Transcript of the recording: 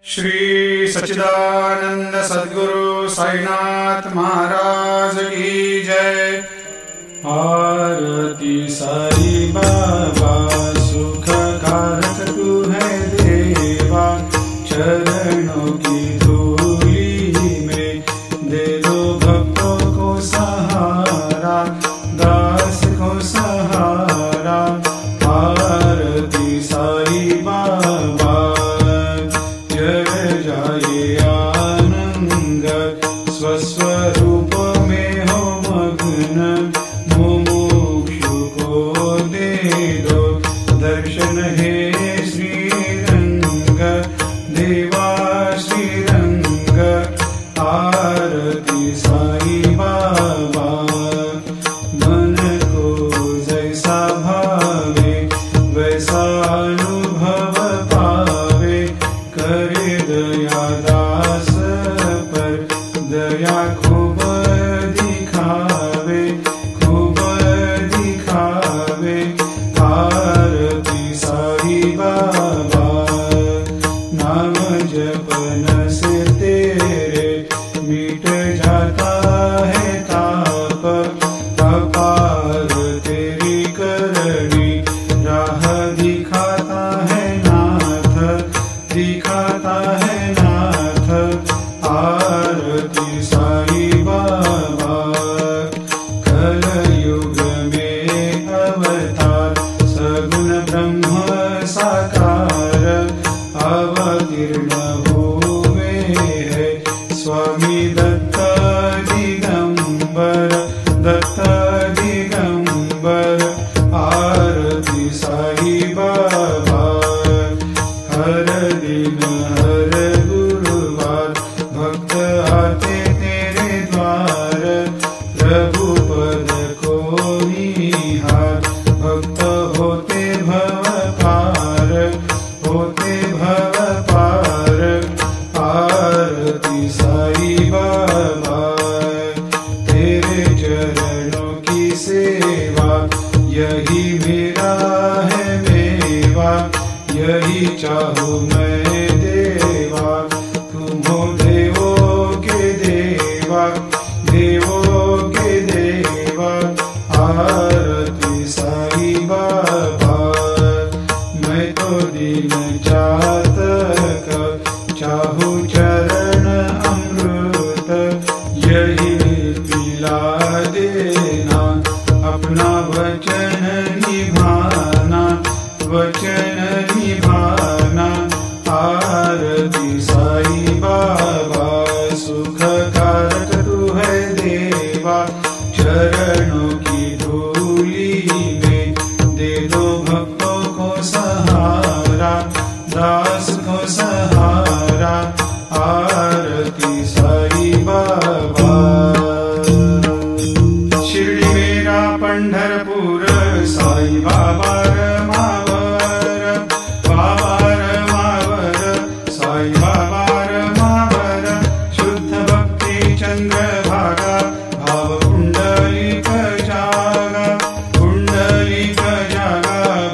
श्री सच्चिदानंद सद्गुरु साईनाथ महाराज की जय। आरती साई बाबा सुख कारक तू है देवा, चरणों की धूली में दे दो भक्तों को सहारा, दास को सहारा। आरती साई बाबा जय जाए आनंद, स्वस्वरूप में हो मग्न, मुमुक्षु को दे दो दर्शन हे श्रीरंग, देवा श्रीरंग। आरती साई बाबा मन को जैसा भावे वैसा अनुभव पावे, करे दया दास पर दया खूब दिखावे, खूब दिखावे। आरती साई बाबा नाम जपन से तेरे मिट जाता है ताप, अपार तेरी करनी राह दिखाता है नाथ, दिखाता है नाथ। आरती साई बाबा कलयुग में अवतार, सगुण ब्रह्म साकार, अवतीर्ण हुए है स्वामी दत्त दिगंबर, दत्त दिगंबर। आरती साई बाबा हर दिन हर गुरुवार भक्त आते तेरे द्वार, प्रभु पद को निहार, भक्त होते भव पार, होते भव पार। आरती साई बाबा तेरे चरणों की सेवा, यही मेरा है मेवा, यही चाहूँ मैं देवा। तुम हो देवों के देवा, देवों के देवा। आरती साई बाबा मैं तो दीन चातक, चाहूँ चरण अमृत, यही पिला देना, अपना वचन निभाना, वचन निभाना। आरती साई बाबा